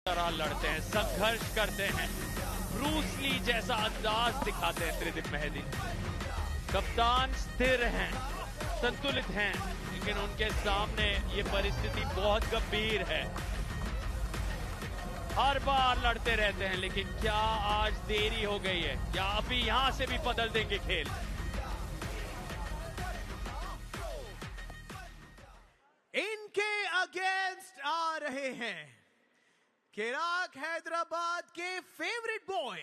तरह लड़ते हैं, संघर्ष करते हैं, ब्रूस ली जैसा अंदाज दिखाते हैं त्रिदिप मेहदी। कप्तान स्थिर हैं, संतुलित हैं, लेकिन उनके सामने ये परिस्थिति बहुत गंभीर है। हर बार लड़ते रहते हैं, लेकिन क्या आज देरी हो गई है या अभी यहां से भी बदल देंगे खेल? इनके अगेंस्ट आ रहे हैं केराक हैदराबाद के फेवरेट बॉय,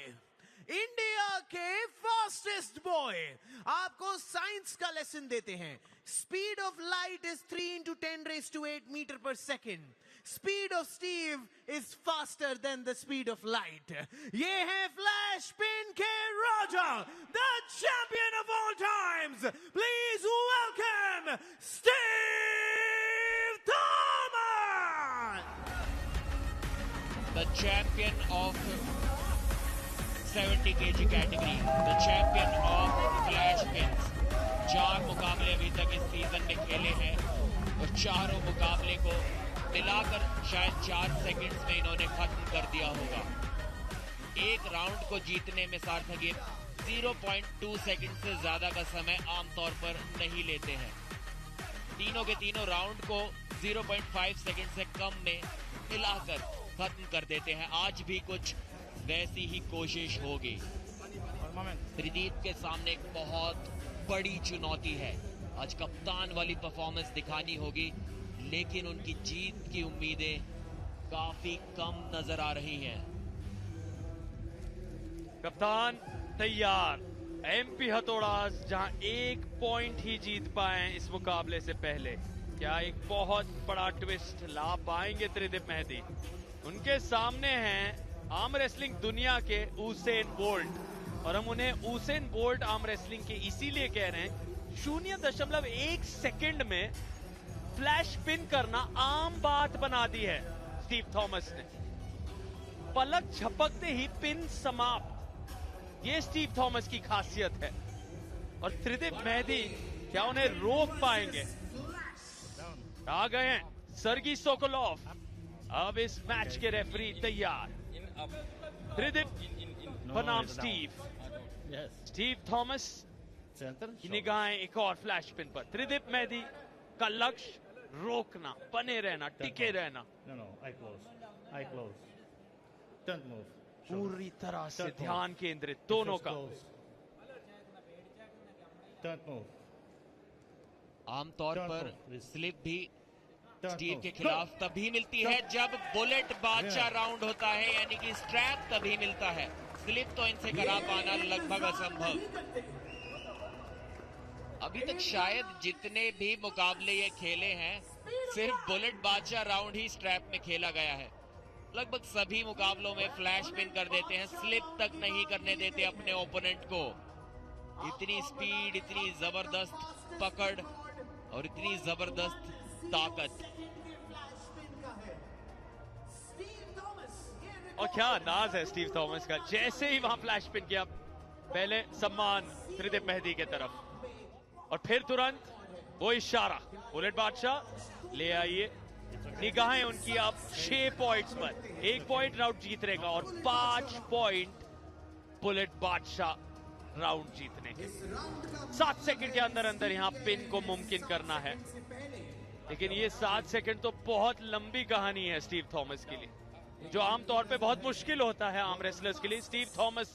इंडिया के फास्टेस्ट बॉय। आपको साइंस का लेसन देते हैं। Speed of light is 3 × 10⁸ metre per second. Speed of Steve is faster than the speed of light. ये है फ्लैश पिन के राजा, the champion of all times. Please welcome Steve Thomas, the champion of 70 kg category, the champion of flash pins। 4 मुकाबले अभी तक इस season में खेले हैं और चारों मुकाबले को मिलाकर शायद 4 सेकंड्स में इन्होंने खत्म कर दिया होगा। एक राउंड को जीतने में सार्थक ये 0.2 सेकंड से ज्यादा का समय आमतौर पर नहीं लेते हैं। तीनों के तीनों राउंड को 0.5 सेकंड से कम में मिलाकर खत्म कर देते हैं। आज भी कुछ वैसी ही कोशिश होगी। त्रिदीप के सामने एक बहुत बड़ी चुनौती है। आज कप्तान वाली परफॉर्मेंस दिखानी होगी, लेकिन उनकी जीत की उम्मीदें काफी कम नजर आ रही हैं। कप्तान तैयार। एमपी हथौड़ास जहां 1 पॉइंट ही जीत पाए इस मुकाबले से पहले, क्या एक बहुत बड़ा ट्विस्ट ला पाएंगे त्रिदिप मेहदी? उनके सामने हैं आर्म रेसलिंग दुनिया के उसेन बोल्ट, और हम उन्हें उसेन बोल्ट आर्म रेसलिंग के इसीलिए कह रहे हैं 0.1 सेकंड में फ्लैश पिन करना आम बात बना दी है स्टीव थॉमस ने। पलक झपकते ही पिन समाप्त, ये स्टीव थॉमस की खासियत है। और त्रिदिप मेहदी क्या उन्हें रोक पाएंगे? आ गए हैं सर्गी सोकोलॉव। अब इस मैच के रेफरी तैयार। त्रिदिप बनाम स्टीव। स्टीव थॉमस की निगाहें एक और फ्लैश पिन पर। त्रिदिप मेहदी का लक्ष्य रोकना, बने रहना, टिके रहना। पूरी तरह से ध्यान केंद्रित दोनों का। आमतौर पर स्लिप भी स्टीव के खिलाफ तभी मिलती है जब बुलेट बादशाह राउंड होता है, यानी कि स्ट्रैप तभी मिलता है। स्लिप तो इनसे करा पाना लगभग असंभव। अभी तक शायद जितने भी मुकाबले ये खेले हैं, सिर्फ बुलेट बादशाह राउंड ही स्ट्रैप में खेला गया है। लगभग सभी मुकाबलों में फ्लैश पिन कर देते हैं, स्लिप तक नहीं करने देते अपने ओपोनेंट को। इतनी स्पीड, इतनी जबरदस्त पकड़ और इतनी जबरदस्त ताकत। और क्या अंदाज है स्टीव थॉमस का। जैसे ही वहां फ्लैश पिन किया, पहले सम्मान त्रिदिप मेहदी के तरफ, और फिर तुरंत वो इशारा, बुलेट बादशाह ले आइए। निगाहें उनकी अब 6 पॉइंट्स पर। 1 पॉइंट राउंड जीतने का और 5 पॉइंट बुलेट बादशाह राउंड जीतने के। 7 सेकंड के अंदर अंदर यहां पिन को मुमकिन करना है, लेकिन ये 7 सेकंड तो बहुत लंबी कहानी है स्टीव थॉमस के लिए, जो आमतौर पे बहुत मुश्किल होता है आर्म रेसलर्स के लिए। स्टीव थॉमस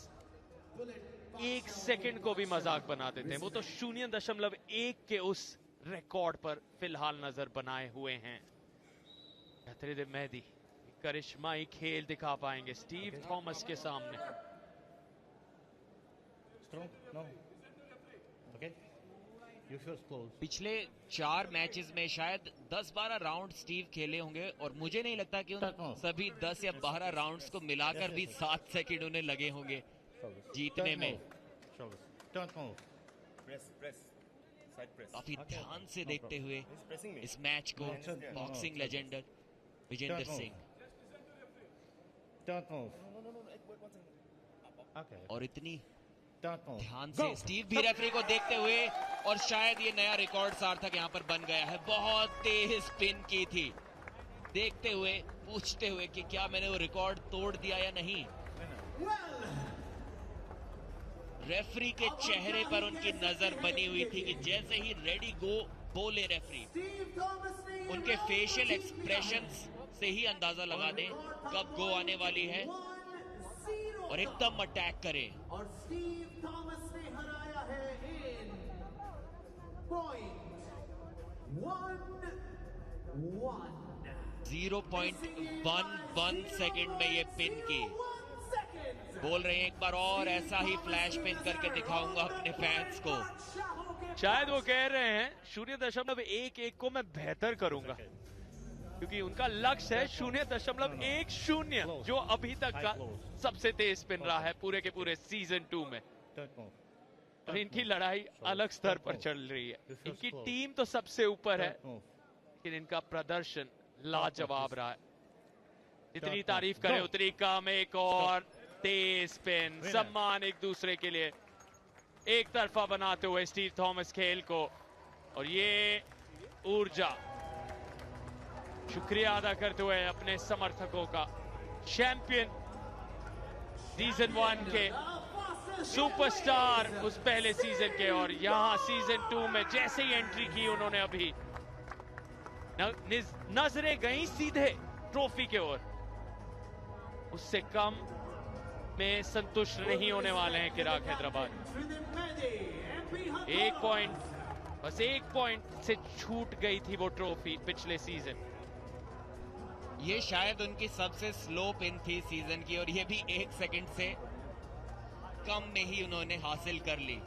1 सेकंड को भी मजाक बना देते हैं। वो तो 0.1 के उस रिकॉर्ड पर फिलहाल नजर बनाए हुए हैं। त्रिदिप मेहदी करिश्माई खेल दिखा पाएंगे स्टीव थॉमस के सामने। पिछले 4 मैचेस में शायद 10-12 राउंड स्टीव खेले होंगे, और मुझे नहीं लगता कि उन सभी 10 या 12 राउंड्स को मिलाकर भी 7 सेकंड उन्हें लगे होंगे जीतने में। काफी ध्यान से देखते हुए इस मैच को बॉक्सिंग लेजेंडर विजेंद्र सिंह, और इतनी ध्यान से स्टीव भी रेफरी को देखते हुए, और शायद ये नया रिकॉर्ड सार्थक यहां पर बन गया है। बहुत तेज स्पिन की थी, देखते हुए पूछते हुए कि क्या मैंने वो रिकॉर्ड तोड़ दिया या नहीं। रेफरी के चेहरे पर उनकी नजर बनी हुई थी कि जैसे ही रेडी गो बोले रेफरी, उनके फेशियल एक्सप्रेशंस से ही अंदाजा लगा दें कब गो आने वाली है और एकदम अटैक करें। और स्टीव थॉमस ने हराया है इन 0.11 सेकंड में ये पिन की। बोल रहे हैं एक बार और ऐसा ही फ्लैश पिन करके दिखाऊंगा अपने फैंस को। शायद वो कह रहे हैं 0.11 को मैं बेहतर करूंगा, क्योंकि उनका लक्ष्य है 0.10 जो अभी तक का सबसे तेज स्पिन रहा है पूरे के पूरे सीजन 2 में। और इनकी लड़ाई अलग स्तर पर चल रही है। इनकी टीम तो सबसे ऊपर है, लेकिन इनका प्रदर्शन लाजवाब रहा है। जितनी तारीफ करें उतनी कम। एक और तेज स्पिन, सम्मान एक दूसरे के लिए एक तरफा बनाते हुए स्टीव थॉमस खेल को। और ये ऊर्जा शुक्रिया अदा करते हुए अपने समर्थकों का, चैंपियन सीजन 1 के सुपरस्टार उस पहले सीजन के, और यहां सीजन 2 में जैसे ही एंट्री की उन्होंने अभी नजरें गई सीधे ट्रॉफी के ओर। उससे कम में संतुष्ट नहीं होने वाले हैं चिराग हैदराबाद। बस एक पॉइंट से छूट गई थी वो ट्रॉफी पिछले सीजन। ये शायद उनकी सबसे स्लो पिन थी सीजन की, और ये भी 1 सेकंड से कम में ही उन्होंने हासिल कर ली।